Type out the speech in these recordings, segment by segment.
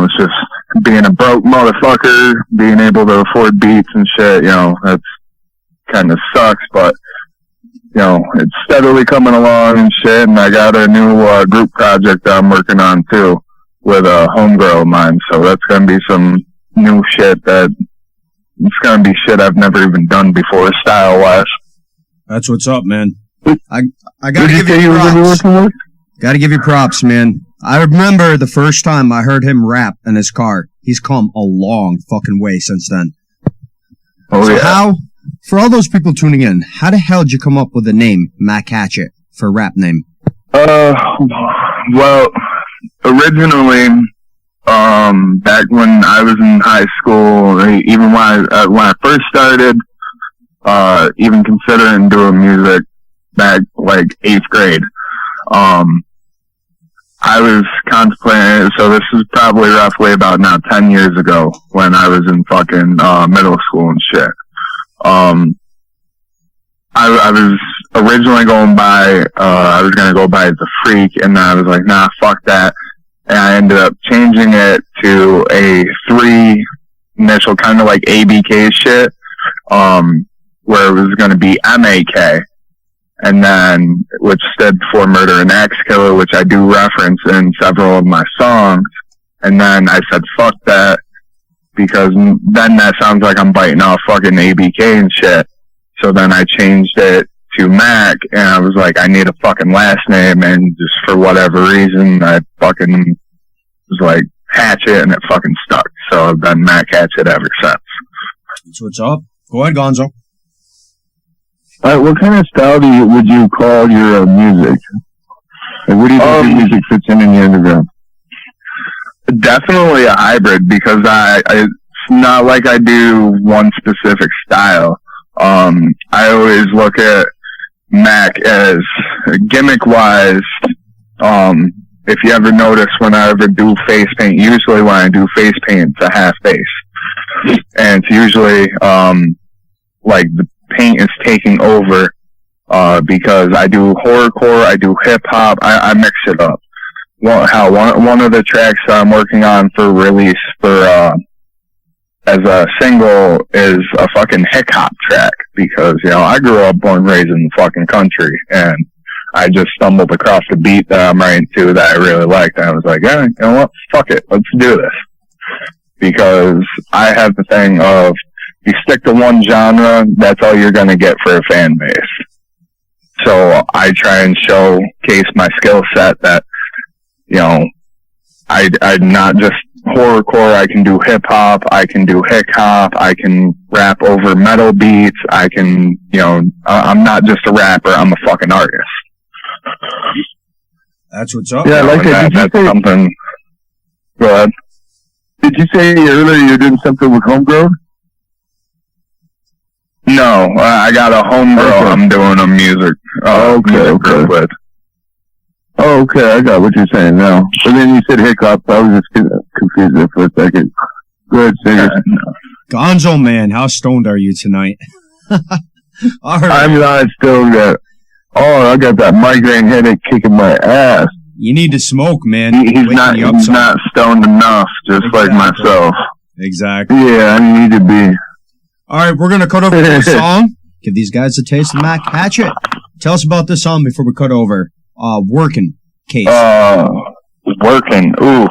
it's just being a broke motherfucker, being able to afford beats and shit, that's kind of sucks, but, it's steadily coming along and shit, and I got a new group project that I'm working on, too, with a homegirl of mine, so that's gonna be some new shit that, it's gonna be shit I've never even done before, style-wise. That's what's up, man. I gotta give you props. Gotta give you props, man. I remember the first time I heard him rap in his car. He's come a long fucking way since then. Oh, so yeah. how, for all those people tuning in, how the hell did you come up with the name Mac Hatchet for a rap name? Well, originally, back when I was in high school, even when I first started, even considering doing music back like 8th grade, I was contemplating, so this is probably roughly about now 10 years ago when I was in fucking, middle school and shit. I was originally going by, I was gonna go by The Freak, and then I was like, nah, fuck that. And I ended up changing it to a 3 initial kind of like ABK shit, where it was gonna be MAK. And then, which stood for Murder and Axe Killer, which I do reference in several of my songs. And then I said, fuck that, because then that sounds like I'm biting off fucking ABK and shit. So then I changed it to Mac, and I was like, I need a fucking last name, and just for whatever reason, I fucking was like, Hatchet, and it fucking stuck. So I've been Mac Hatchet ever since. That's what's up. Go ahead, Gonzo. What kind of style would you call your music? Like, what do you think your music fits in the underground? Definitely a hybrid, because it's not like I do one specific style. I always look at Mac as gimmick-wise. If you ever notice when I ever do face paint, usually when I do face paint, it's a half face. And it's usually, like the paint is taking over, because I do horrorcore, I do hip-hop, I mix it up. One of the tracks that I'm working on for release for, as a single is a fucking hip-hop track, because, I grew up born and raised in the fucking country, and I just stumbled across a beat that I'm writing to that I really liked, and I was like, yeah, you know what, fuck it, let's do this. Because I have the thing of, you stick to one genre, that's all you're gonna get for a fan base. So I try and showcase my skill set that, I'm not just horrorcore, I can do hip hop, I can do hick hop, I can rap over metal beats, I can, I'm not just a rapper, I'm a fucking artist. That's what's up. Yeah, like that. That's something. Go ahead. Did you say earlier you're doing something with Homegrown? No, I got a homegirl I'm doing a music group with. Oh, okay, I got what you're saying now. But then you said hiccup, I was just confused there for a second. Go ahead, Singers. Gonzo, man, how stoned are you tonight? All right. I'm not stoned yet. Oh, I got that migraine headache kicking my ass. You need to smoke, man. He's not stoned enough, just like myself. Exactly. Yeah, I need to be. All right, we're going to cut over to the song. Give these guys a taste of Mac Hatchet. Tell us about this song before we cut over. Working Case. Working. Ooh.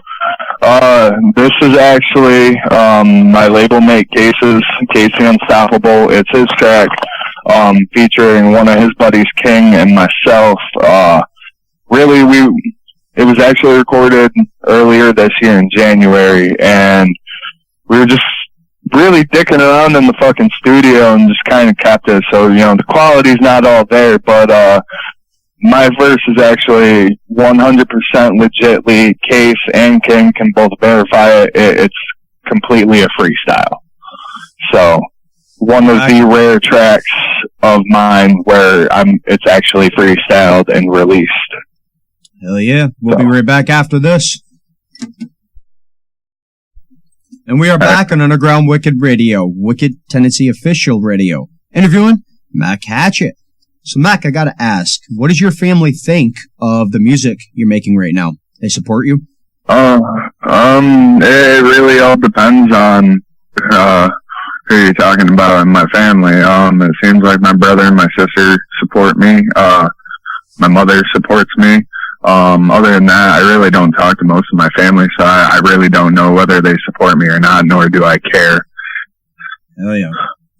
This is actually, my label mate Case's, Casey Unstoppable. It's his track, featuring one of his buddies, King, and myself. Really, it was actually recorded earlier this year in January, and we were just really dicking around in the fucking studio and just kind of kept it. So, the quality's not all there, but, my verse is actually 100% legitly, Case and King can both verify it. It's completely a freestyle. So, one of the rare tracks of mine where it's actually freestyled and released. Hell yeah. We'll be right back after this. And we are back on Underground Wicked Radio, Wicked Tennessee Official Radio, interviewing Mac Hatchet. So, Mac, I gotta ask, what does your family think of the music you're making right now? They support you? It really all depends on, who you're talking about in my family. It seems like my brother and my sister support me. My mother supports me. Other than that, I really don't talk to most of my family, so I really don't know whether they support me or not, nor do I care. Hell yeah.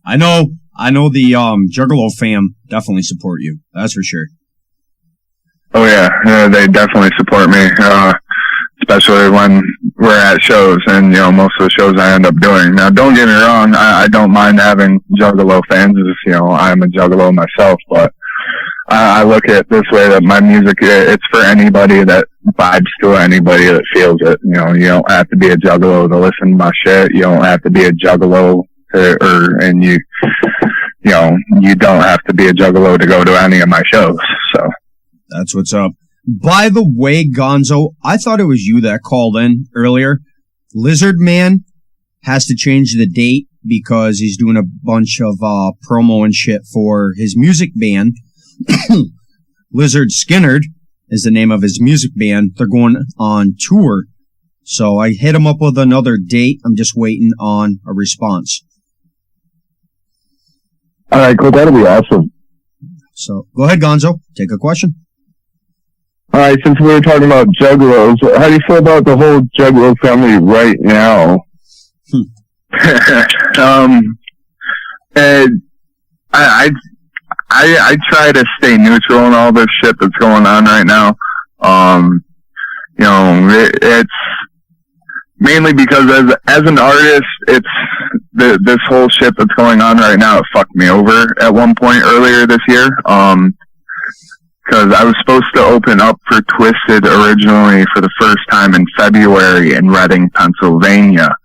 I know the, Juggalo fam definitely support you. That's for sure. Oh yeah, they definitely support me, especially when we're at shows, and, most of the shows I end up doing. Now, don't get me wrong, I don't mind having Juggalo fans, I'm a Juggalo myself, but I look at it this way, that my music, it's for anybody that vibes to it, anybody that feels it. You don't have to be a Juggalo to listen to my shit. You don't have to be a Juggalo you don't have to be a Juggalo to go to any of my shows, so. That's what's up. By the way, Gonzo, I thought it was you that called in earlier. Lizard Man has to change the date because he's doing a bunch of promo and shit for his music band. Lizard Skinnerd is the name of his music band. They're going on tour. So I hit him up with another date. I'm just waiting on a response. All right, cool. That'll be awesome. So go ahead, Gonzo. Take a question. All right, since we were talking about Juggalos, how do you feel about the whole Juggalo family right now? I try to stay neutral in all this shit that's going on right now. It's mainly because as an artist, it's this whole shit that's going on right now. It fucked me over at one point earlier this year. Because I was supposed to open up for Twisted originally for the first time in February in Reading, Pennsylvania.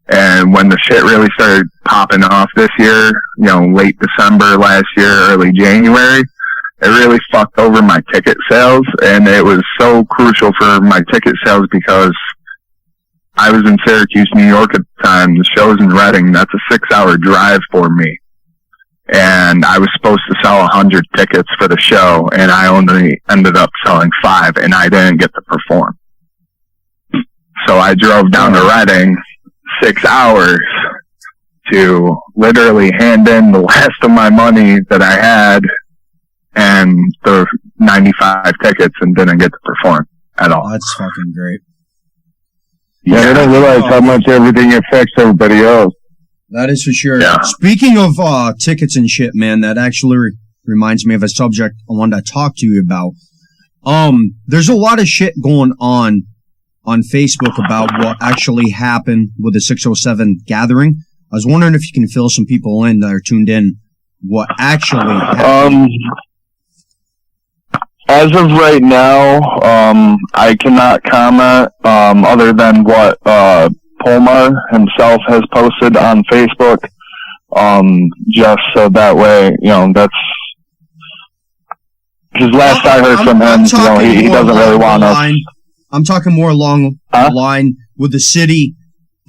And when the shit really started popping off this year, late December last year, early January, it really fucked over my ticket sales. And it was so crucial for my ticket sales because I was in Syracuse, New York at the time. The show's in Reading. That's a 6-hour drive for me. And I was supposed to sell 100 tickets for the show, and I only ended up selling 5, and I didn't get to perform. So I drove down to Reading 6 hours to literally hand in the last of my money that I had and the 95 tickets and didn't get to perform at all. That's fucking great. Yeah, they don't realize how much everything affects everybody else. That is for sure. Yeah. Speaking of tickets and shit, man, that actually reminds me of a subject I wanted to talk to you about. There's a lot of shit going on Facebook about what actually happened with the 607 gathering. I was wondering if you can fill some people in that are tuned in what actually happened. As of right now, I cannot comment other than what Polmar himself has posted on Facebook, just so that way, that's, because last I heard from him, he doesn't really want us. I'm talking more along the line with the city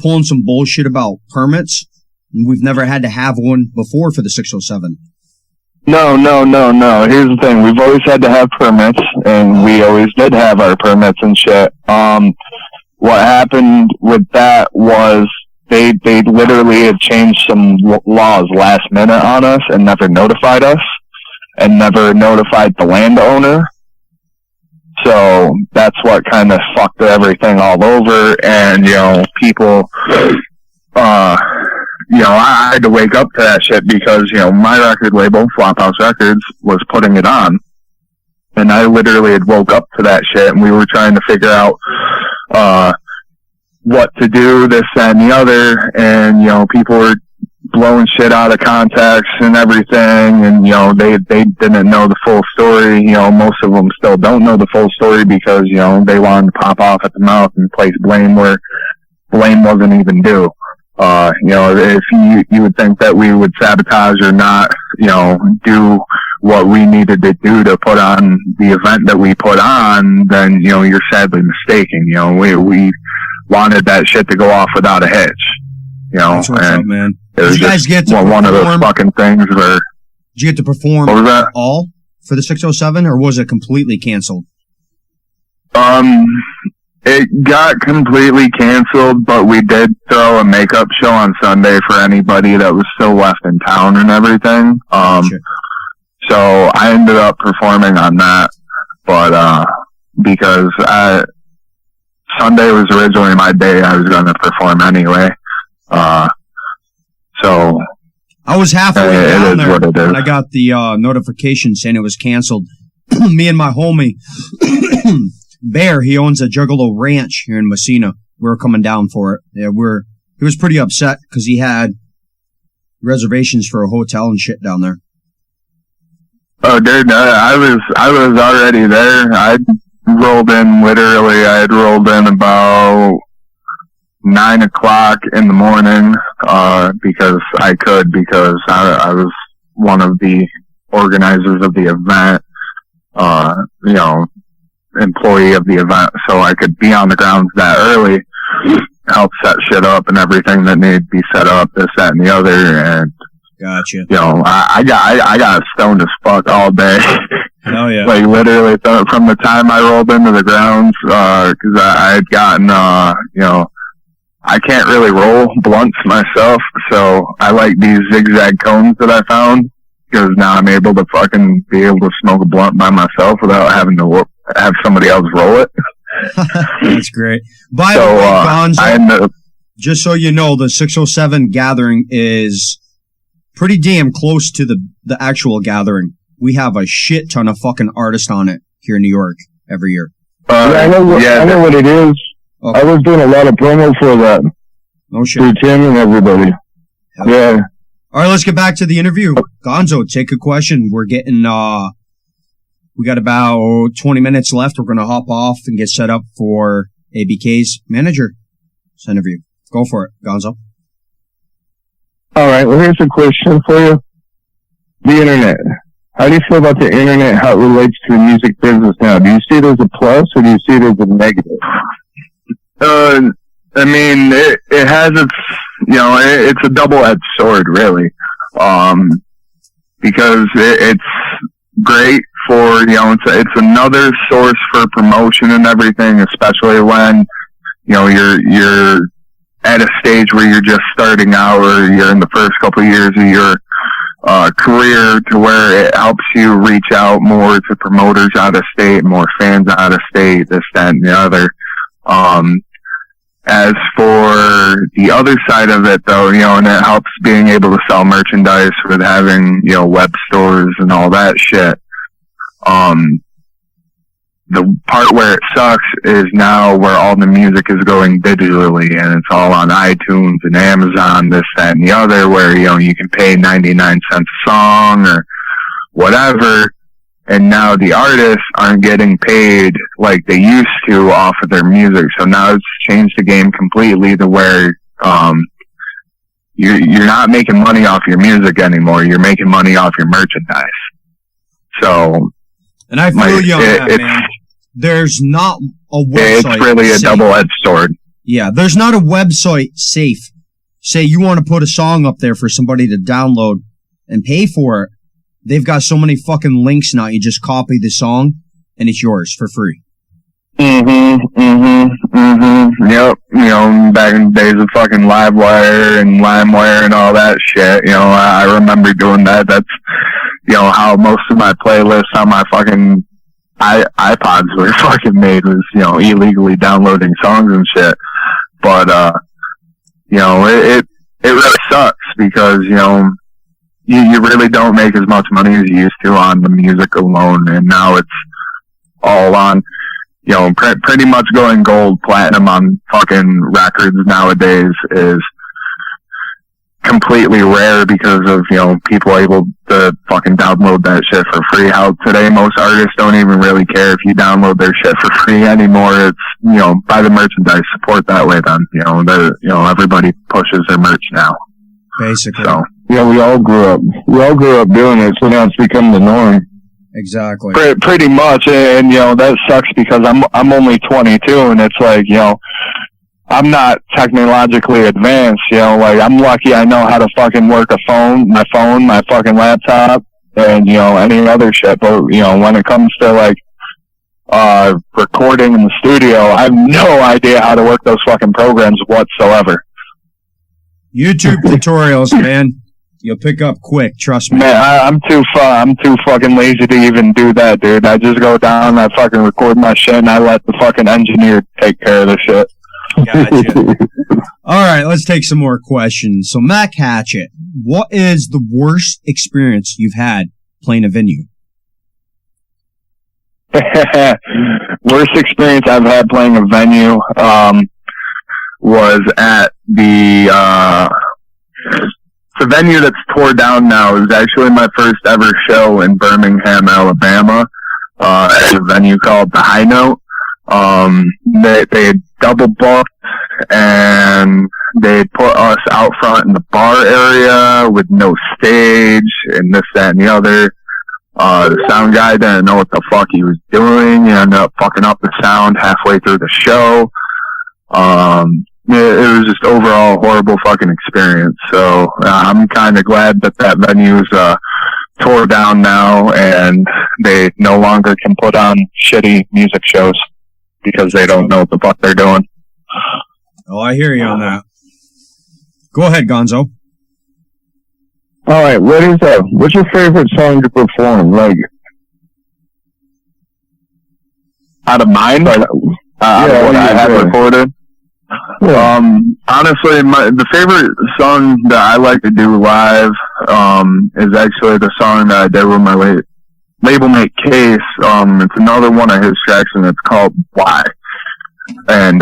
pulling some bullshit about permits, and we've never had to have one before for the 607. No. Here's the thing. We've always had to have permits, and we always did have our permits and shit. What happened with that was they literally had changed some laws last minute on us and never notified us and never notified the landowner. So that's what kind of fucked everything all over. And, people, I had to wake up to that shit because, my record label, Flophouse Records, was putting it on. And I literally had woke up to that shit, and we were trying to figure out what to do, this, that, and the other. And, people were blowing shit out of context and everything. And, they didn't know the full story. Most of them still don't know the full story because, they wanted to pop off at the mouth and place blame where blame wasn't even due. If you would think that we would sabotage or not, do what we needed to do to put on the event that we put on, then, you're sadly mistaken. We wanted that shit to go off without a hitch, That's what's up, man. It was just one of those fucking things where... Did you get to perform at all for the 607, or was it completely canceled? It got completely canceled, but we did throw a makeup show on Sunday for anybody that was still left in town and everything. Gotcha. So I ended up performing on that, but because Sunday was originally my day, I was going to perform anyway. So I was halfway down there when I got the notification saying it was canceled. Me and my homie Bear, he owns a Juggalo Ranch here in Messina. We were coming down for it. Yeah, he was pretty upset because he had reservations for a hotel and shit down there. Oh, dude, I was already there. I had rolled in about 9 o'clock in the morning, because I was one of the organizers of the event, employee of the event, so I could be on the grounds that early, help set shit up and everything that needed to be set up, this, that, and the other, and gotcha. I got stoned as fuck all day. Oh yeah. Like literally from the time I rolled into the grounds, cause I had gotten, I can't really roll blunts myself, so I like these zigzag cones that I found, because now I'm able to fucking be able to smoke a blunt by myself without having to have somebody else roll it. That's great. By the way, Gonzo, just so you know, the 607 gathering is pretty damn close to the actual gathering. We have a shit ton of fucking artists on it here in New York every year. I know what it is. Okay. I was doing a lot of promo for that. No shit. For Tim and everybody. Hell yeah. All right, let's get back to the interview. Gonzo, take a question. We're getting, we got about 20 minutes left. We're going to hop off and get set up for ABK's manager's interview. Go for it, Gonzo. All right, well, here's a question for you. The internet. How do you feel about the internet, how it relates to the music business now? Do you see it as a plus or do you see it as a negative? I mean, it has its, it's a double-edged sword, really. Because it's great for, it's another source for promotion and everything, especially when, you're at a stage where you're just starting out or you're in the first couple of years of your career, to where it helps you reach out more to promoters out of state, more fans out of state, this, that, and the other. As for the other side of it, though, and it helps being able to sell merchandise with having, web stores and all that shit. The part where it sucks is now where all the music is going digitally, and it's all on iTunes and Amazon, this, that, and the other, where, you can pay 99 cents a song or whatever. And now the artists aren't getting paid like they used to off of their music. So now it's changed the game completely to where, you're not making money off your music anymore. You're making money off your merchandise. So. And I feel you on that, man. There's not a website. It's really a double-edged sword. Yeah, there's not a website safe. Say you want to put a song up there for somebody to download and pay for it. They've got so many fucking links now. You just copy the song and it's yours for free. Yep. Back in the days of fucking Livewire and LimeWire and all that shit, I remember doing that. That's, how most of my playlists on my fucking iPods were fucking made, was, illegally downloading songs and shit. But, it really sucks because, you really don't make as much money as you used to on the music alone, and now it's all on, pretty much going gold, platinum on fucking records nowadays is completely rare because of, people able to fucking download that shit for free. How today most artists don't even really care if you download their shit for free anymore. It's, buy the merchandise, support that way then. Everybody pushes their merch now. Basically. So. Yeah, we all grew up doing it, so now it's become the norm. Exactly. Pretty much, and that sucks because I'm only 22, and it's like, I'm not technologically advanced, like I'm lucky I know how to fucking work my fucking laptop, and any other shit. But when it comes to like recording in the studio. I have no idea how to work those fucking programs whatsoever. YouTube tutorials, man. You'll pick up quick, trust me. Man, I'm too fucking lazy to even do that, dude. I just go down, I fucking record my shit, and I let the fucking engineer take care of the shit. Gotcha. Alright, let's take some more questions. So, Mac Hatchet, what is the worst experience you've had playing a venue? Worst experience I've had playing a venue, was at the venue that's tore down now. It was actually my first ever show in Birmingham, Alabama, at a venue called the High Note. They had double booked, and they put us out front in the bar area with no stage and this, that, and the other. The sound guy didn't know what the fuck he was doing. He ended up fucking up the sound halfway through the show. It was just overall a horrible fucking experience. So I'm kind of glad that venue's tore down now, and they no longer can put on shitty music shows because they don't know what the fuck they're doing. Oh, I hear you on that. Go ahead, Gonzo. All right, what's your favorite song to perform? Like, out of mine, out of what I have recorded. Yeah. Honestly, the favorite song that I like to do live is actually the song that I did with my label mate Case. It's another one of his tracks, and it's called Why. And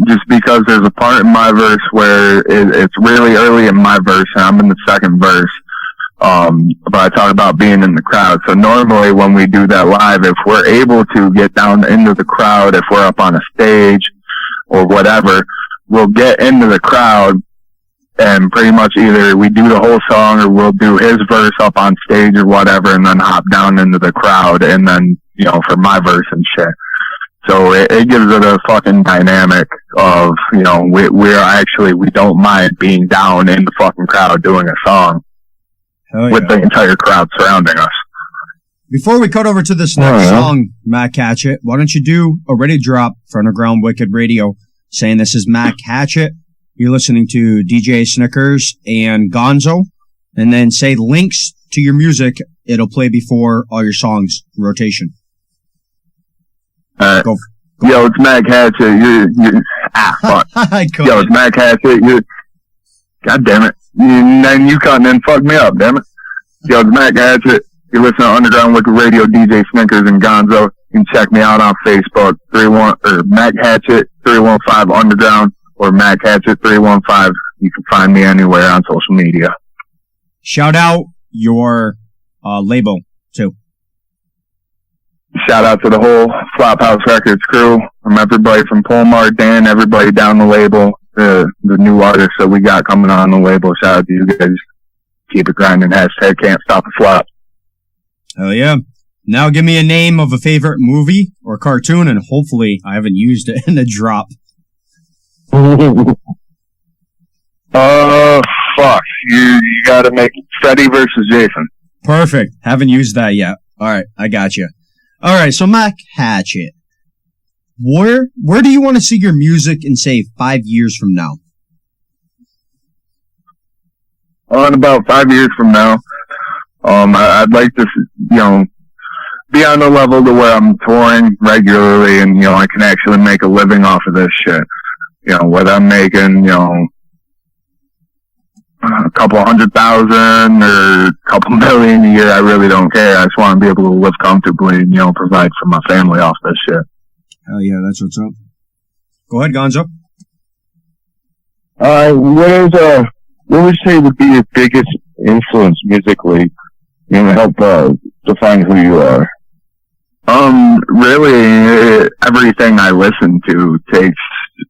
just because there's a part in my verse where it's really early in my verse, and I'm in the second verse, but I talk about being in the crowd. So normally when we do that live, if we're able to get down into the crowd, if we're up on a stage or whatever, we'll get into the crowd, and pretty much either we do the whole song or we'll do his verse up on stage or whatever, and then hop down into the crowd, and then, for my verse and shit. So it gives it a fucking dynamic of, we don't mind being down in the fucking crowd doing a song with the entire crowd surrounding us. Before we cut over to this next song, Mac Hatchet, why don't you do a ready drop for Underground Wicked Radio, saying this is Mac Hatchet, you're listening to DJ Snickers and Gonzo, and then say links to your music. It'll play before all your songs rotation. Go. Yo, it's Mac Hatchet. Fuck. Yo, it's Mac Hatchet. God damn it. Then you cutting in fucked me up, damn it. Yo, it's Mac Hatchet. You're listening to Underground Wicked Radio, DJ Snickers and Gonzo. You can check me out on Facebook, Mac Hatchet 315 Underground, or Mac Hatchet 315. You can find me anywhere on social media. Shout out your label too. Shout out to the whole Flophouse Records crew, from everybody from Polmar, Dan, everybody down the label, the new artists that we got coming on the label. Shout out to you guys. Keep it grinding. Hashtag can't stop the flop. Hell yeah. Now give me a name of a favorite movie or cartoon, and hopefully I haven't used it in a drop. Fuck. You gotta make Freddy versus Jason. Perfect. Haven't used that yet. Alright, I got you. Alright, so Mac Hatchet. Where do you want to see your music in, say, 5 years from now? In about 5 years from now, I'd like to, be on the level to where I'm touring regularly, and, I can actually make a living off of this shit. Whether I'm making, a couple 100,000 or a couple million a year, I really don't care. I just want to be able to live comfortably and, provide for my family off this shit. Hell yeah, that's what's up. Go ahead, Gonzo. What would you say would be your biggest influence musically, help define who you are? Really, everything I listen to takes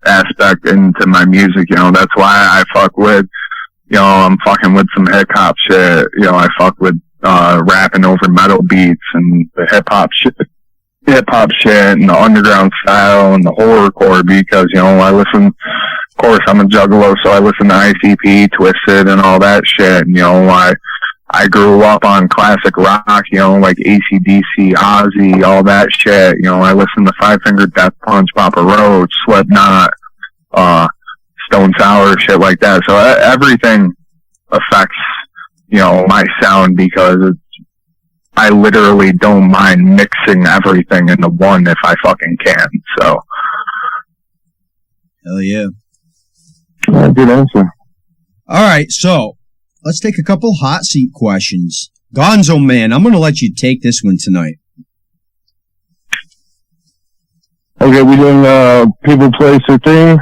aspect into my music, that's why I fuck with, I'm fucking with some hip hop shit, I fuck with, rapping over metal beats and the hip hop shit and the underground style and the horrorcore, because, I listen, of course I'm a juggalo, so I listen to ICP, Twisted and all that shit, and, I I grew up on classic rock, you know, like AC/DC, Ozzy, all that shit. You know, I listened to Five Finger Death Punch, Papa Roach, Slipknot, Stone Sour, shit like that. So everything affects, you know, my sound because I literally don't mind mixing everything into one if I fucking can. So. Hell yeah. Good answer. All right, so let's take a couple hot seat questions. Gonzo man, I'm going to let you take this one tonight. Okay, we doing people, place, or thing?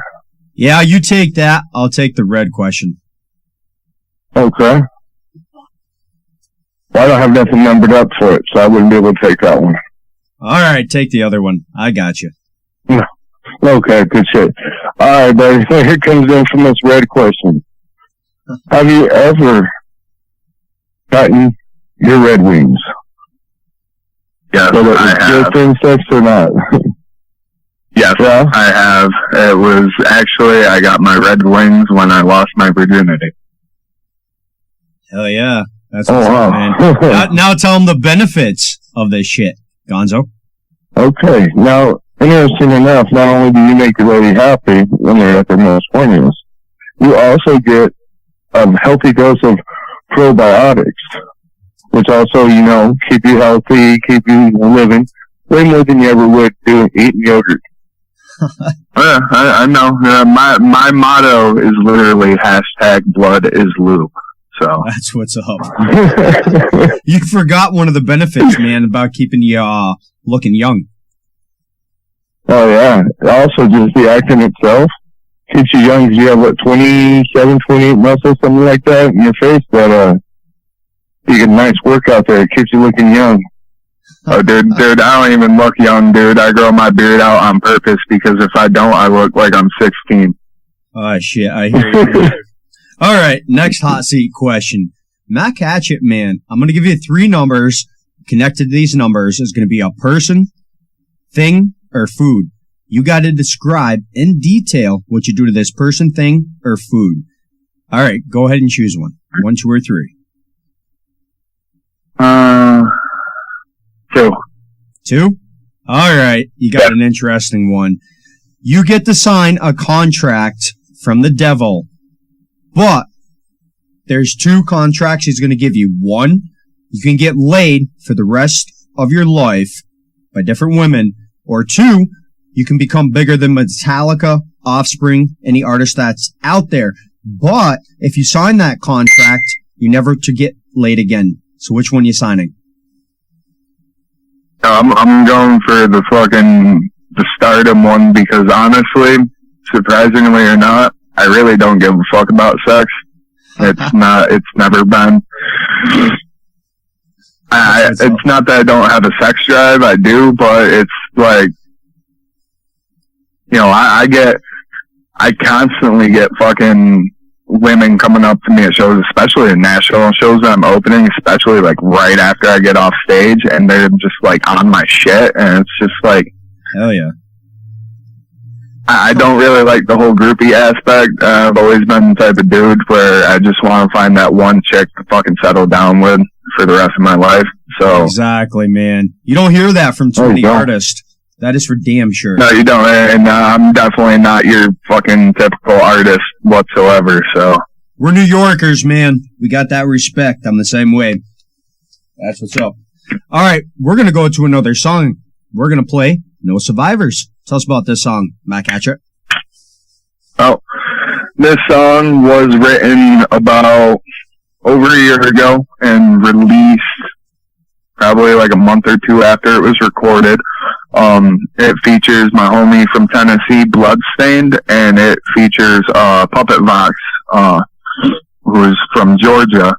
Yeah, you take that. I'll take the red question. Okay. Well, I don't have nothing numbered up for it, so I wouldn't be able to take that one. All right, take the other one. I got you. No. Okay, good shit. All right, buddy. So here comes the infamous red question. Have you ever gotten your Red Wings? Yes, Whether I have. Good sex or not? Yes, yeah? I have. It was actually, I got my Red Wings when I lost my virginity. Hell yeah. That's what's up, man. Now tell them the benefits of this shit, Gonzo. Okay. Now, interesting enough, not only do you make your lady happy when they're at their most horniest, you also get a healthy dose of probiotics, which also, you know, keep you healthy, keep you living way more than you ever would do eating yogurt. Yeah, I know. My motto is literally #blood-is-lube. So that's what's up. You forgot one of the benefits, man, about keeping you looking young. Oh yeah. Also, just the acting itself keeps you young. You have what, 27, 28 muscles, something like that in your face. That you get a nice workout there. It keeps you looking young. Oh, dude, I don't even look young, dude. I grow my beard out on purpose because if I don't, I look like I'm 16. Oh shit, I hear you. All right, next hot seat question. Mac Hatchet, man, I'm going to give you 3 numbers. Connected to these numbers is going to be a person, thing, or food. You got to describe in detail what you do to this person, thing, or food. All right, go ahead and choose one. 1, 2, or 3. 2. 2? All right, you got an interesting one. You get to sign a contract from the devil. But there's 2 contracts he's going to give you. 1, you can get laid for the rest of your life by different women. Or 2, you can become bigger than Metallica, Offspring, any artist that's out there. But if you sign that contract, you're never to get laid again. So which one are you signing? I'm going for the stardom one because honestly, surprisingly or not, I really don't give a fuck about sex. It's never been. It's not that I don't have a sex drive, I do, but it's like, you know, I constantly get fucking women coming up to me at shows, especially in national shows that I'm opening, especially like right after I get off stage, and they're just like on my shit, and it's just like, hell yeah. I don't really like the whole groupie aspect. I've always been the type of dude where I just want to find that one chick to fucking settle down with for the rest of my life. So exactly, man. You don't hear that from too many artists. That is for damn sure. No, you don't. And I'm definitely not your fucking typical artist whatsoever. So we're New Yorkers, man. We got that respect. I'm the same way. That's what's up. All right, we're gonna go to another song. We're gonna play No Survivors. Tell us about this song, Mac Hatchet. Oh, this song was written about over a year ago and released probably like a month or 2 after it was recorded. It features my homie from Tennessee, Bloodstained, and it features Puppet Vox, who's from Georgia.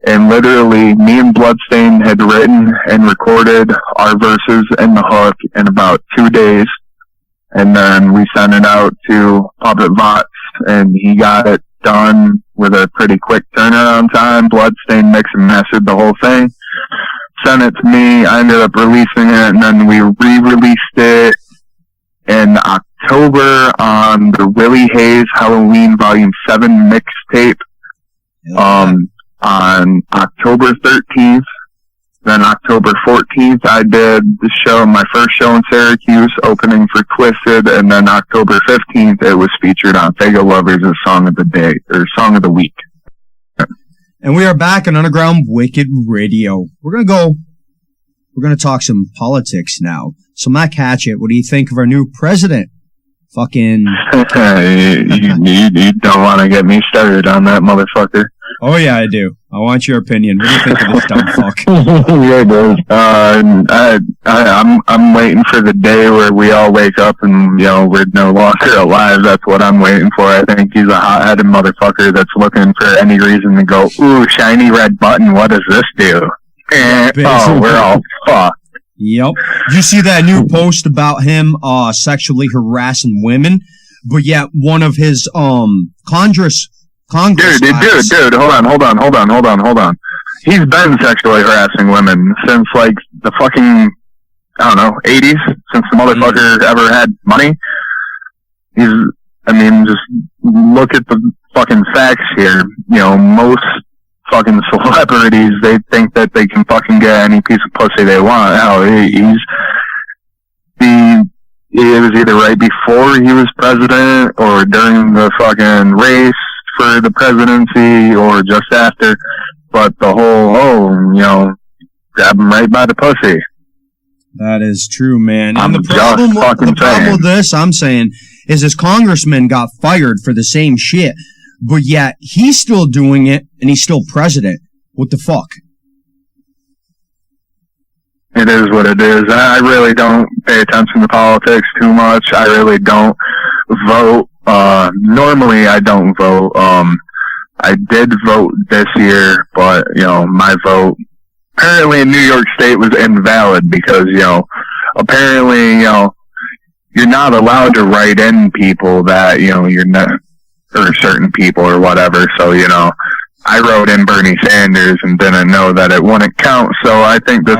And literally, me and Bloodstained had written and recorded our verses and the hook in about 2 days. And then we sent it out to Puppet Vox, and he got it done with a pretty quick turnaround time. Bloodstained mixed and mastered the whole thing. Sent it to me. I ended up releasing it, and then we re-released it in October on the Willie Hayes Halloween Volume 7 mixtape. on October 13th. Then October 14th, I did the show, my first show in Syracuse, opening for Twisted. And then October 15th, it was featured on Fago Lovers as Song of the Day, or Song of the Week. And we are back on Underground Wicked Radio. We're gonna talk some politics now. So, Mac Hatchet, what do you think of our new president? Fucking... you don't want to get me started on that motherfucker. Oh yeah, I do. I want your opinion. What do you think of this dumb fuck? Yeah, dude. I'm waiting for the day where we all wake up and, we're no longer alive. That's what I'm waiting for. I think he's a hot-headed motherfucker that's looking for any reason to go, ooh, shiny red button, what does this do? We're all fucked. Yep. Did you see that new post about him sexually harassing women? But yet one of his Congress Dude, hold on. He's been sexually harassing women since, like, the fucking, I don't know, 80s, since the motherfucker ever had money. Just look at the fucking facts here. Most fucking celebrities, they think that they can fucking get any piece of pussy they want. Hell, it was either right before he was president or during the fucking race for the presidency or just after, but the whole, grab him right by the pussy. That is true, man. And the problem with this, I'm saying, is this congressman got fired for the same shit, but yet he's still doing it and he's still president. What the fuck? It is what it is. I really don't pay attention to politics too much. I really don't vote. Normally I don't vote. I did vote this year, but, my vote apparently in New York State was invalid because, apparently, you're not allowed to write in people that, you're not, or certain people or whatever. So, I wrote in Bernie Sanders and didn't know that it wouldn't count. So I think this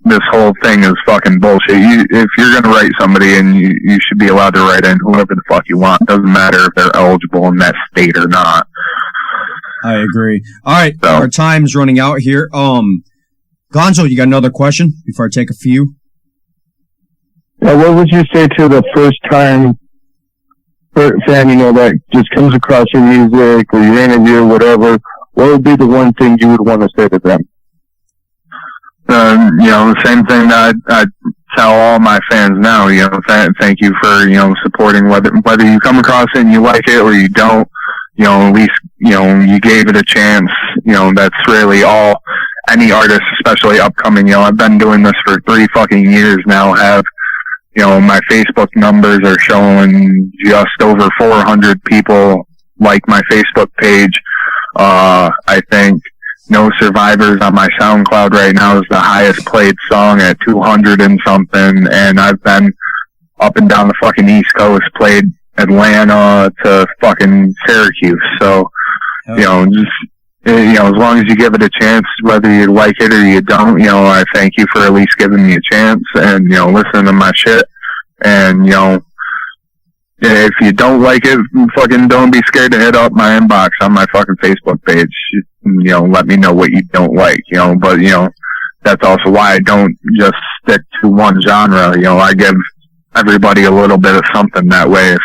this whole thing is fucking bullshit. If you're going to write somebody in, you should be allowed to write in whoever the fuck you want. Doesn't matter if they're eligible in that state or not. I agree. All right, so, our time's running out here. Gonzo, you got another question before I take a few? Yeah, what would you say to the first time fan, that just comes across your music or your interview or whatever? What would be the one thing you would want to say to them? The same thing that I tell all my fans now, thank you for, supporting whether you come across it and you like it or you don't, at least, you gave it a chance. That's really all any artist, especially upcoming, I've been doing this for 3 fucking years now, my Facebook numbers are showing just over 400 people like my Facebook page. I think No Survivors on my SoundCloud right now is the highest played song at 200 and something, and I've been up and down the fucking East Coast, played Atlanta to fucking Syracuse. So, as long as you give it a chance, whether you like it or you don't, I thank you for at least giving me a chance and, listening to my shit. And, if you don't like it, fucking don't be scared to hit up my inbox on my fucking Facebook page. Let me know what you don't like, but, that's also why I don't just stick to one genre. I give everybody a little bit of something that way. If,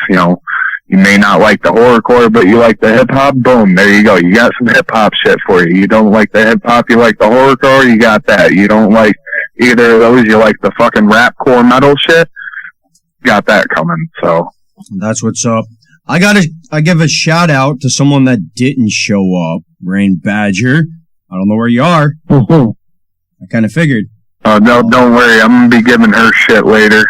you may not like the horrorcore, but you like the hip-hop, boom, there you go. You got some hip-hop shit for you. You don't like the hip-hop, you like the horrorcore, you got that. You don't like either of those, you like the fucking rapcore metal shit, got that coming, so. That's what's up. I give a shout out to someone that didn't show up, Rain Badger. I don't know where you are. I kind of figured. No, don't worry, I'm gonna be giving her shit later.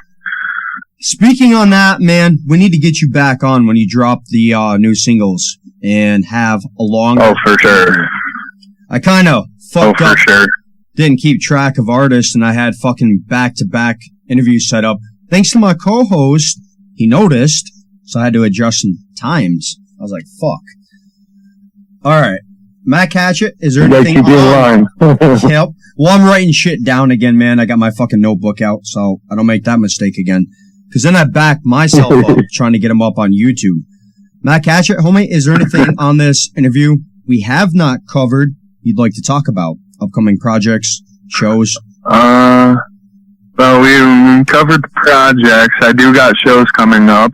Speaking on that, man, we need to get you back on when you drop the new singles and have a long. Oh, for sure. I kind of fucked up. Sure. Didn't keep track of artists, and I had fucking back-to-back interviews set up. Thanks to my co-host, he noticed, so I had to adjust some times. I was like, fuck. All right. Mac Hatchet, is there anything on? Yep. Well, I'm writing shit down again, man. I got my fucking notebook out, so I don't make that mistake again. Because then I back myself up trying to get him up on YouTube. Mac Hatchet, homie, is there anything on this interview we have not covered you'd like to talk about? Upcoming projects, shows? Well, we covered the projects. I do got shows coming up.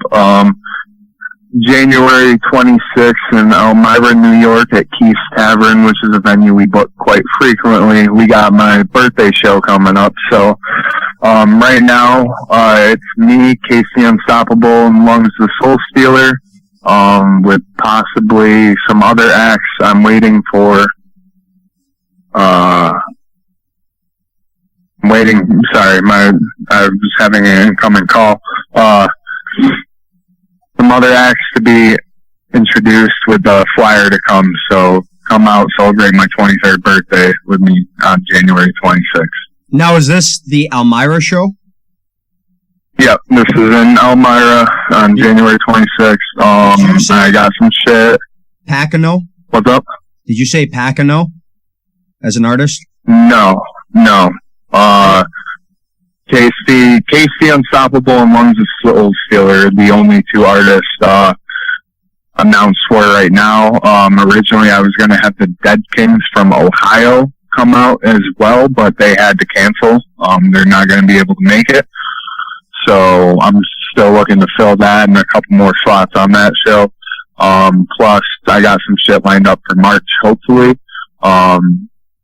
January 26th in Elmira, New York at Keith's Tavern, which is a venue we book quite frequently. We got my birthday show coming up. So, right now, it's me, Casey Unstoppable, and Lungs the Soul Stealer, with possibly some other acts. I'm waiting for, sorry, I was having an incoming call. Some other acts to be introduced with the flyer to come. So come out, celebrate my 23rd birthday with me on January 26th. Now, is this the Elmira show? Yep, this is in Elmira on January 26th. I got some shit. Pacano? What's up? Did you say Pacano as an artist? No. Casey Unstoppable and Lungs of Soul Stealer, the only two artists announced for right now. Originally, I was going to have the Dead Kings from Ohio come out as well, but they had to cancel. They're not going to be able to make it. So I'm still looking to fill that and a couple more slots on that show. Plus, I got some shit lined up for March, hopefully.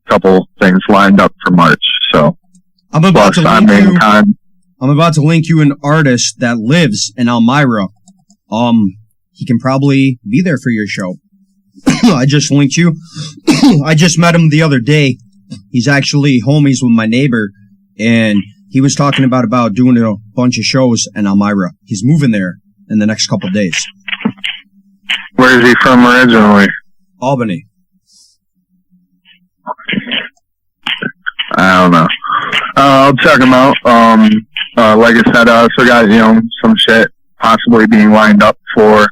Couple things lined up for March. So I'm about to link you an artist that lives in Elmira. He can probably be there for your show. I just linked you. I just met him the other day. He's actually homies with my neighbor, and he was talking about doing a bunch of shows in Elmira. He's moving there in the next couple of days. Where is he from originally? Albany. I don't know. I'll check him out. Like I said, I also got, some shit possibly being lined up for,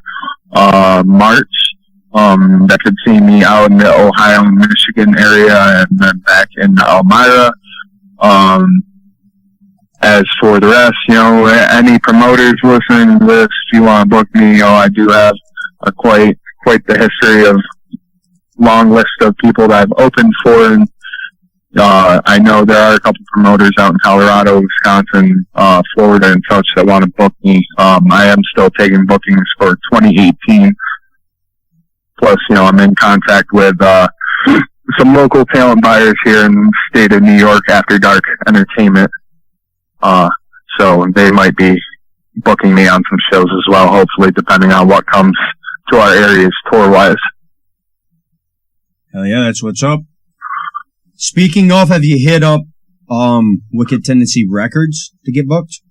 March. That could see me out in the Ohio and Michigan area and then back in Elmira. As for the rest, any promoters listening to this, if you want to book me, I do have a quite the history of long list of people that I've opened for, and I know there are a couple promoters out in Colorado, Wisconsin, Florida, and such that want to book me. I am still taking bookings for 2018. Plus, I'm in contact with some local talent buyers here in the state of New York, After Dark Entertainment. So they might be booking me on some shows as well, hopefully, depending on what comes to our areas tour-wise. Hell yeah, that's what's up. Speaking of, have you hit up Wicked Tendency Records to get booked?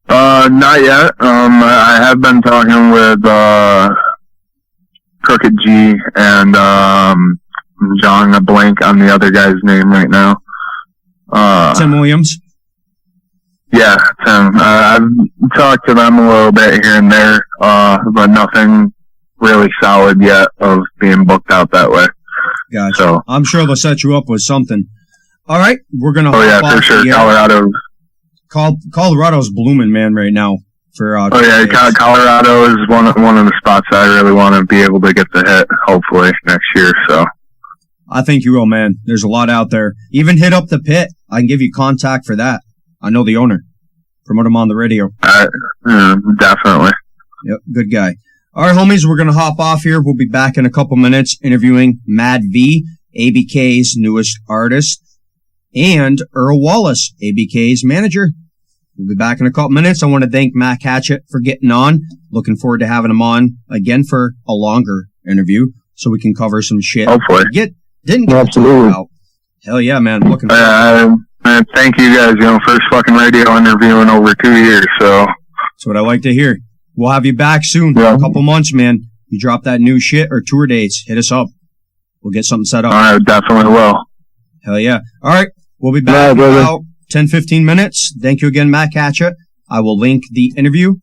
Not yet. I have been talking with Crooked G and drawing a blank on the other guy's name right now. Tim Williams? Yeah, Tim. I've talked to them a little bit here and there, but nothing really solid yet of being booked out that way. Gotcha. So, I'm sure they'll set you up with something. All right, we're gonna. Oh yeah, for sure. Colorado's blooming, man, right now. For Colorado is one of the spots I really want to be able to get the hit. Hopefully next year. So, I think you will, man. There's a lot out there. Even hit up the Pit. I can give you contact for that. I know the owner. Promote him on the radio. Definitely. Yep, good guy. All right, homies, we're going to hop off here. We'll be back in a couple minutes interviewing Mad V, ABK's newest artist, and Earl Wallace, ABK's manager. We'll be back in a couple minutes. I want to thank Mac Hatchet for getting on. Looking forward to having him on again for a longer interview so we can cover some shit. Hopefully. Didn't get Absolutely. about. Hell yeah, man. Looking forward. Thank you guys. First fucking radio interview in over 2 years, so. That's what I like to hear. We'll have you back soon. Yeah. A couple months, man. You drop that new shit or tour dates, hit us up. We'll get something set up. All right, definitely will. Hell yeah. All right. We'll be back in about 10, 15 minutes. Thank you again, Matt Hatchet. I will link the interview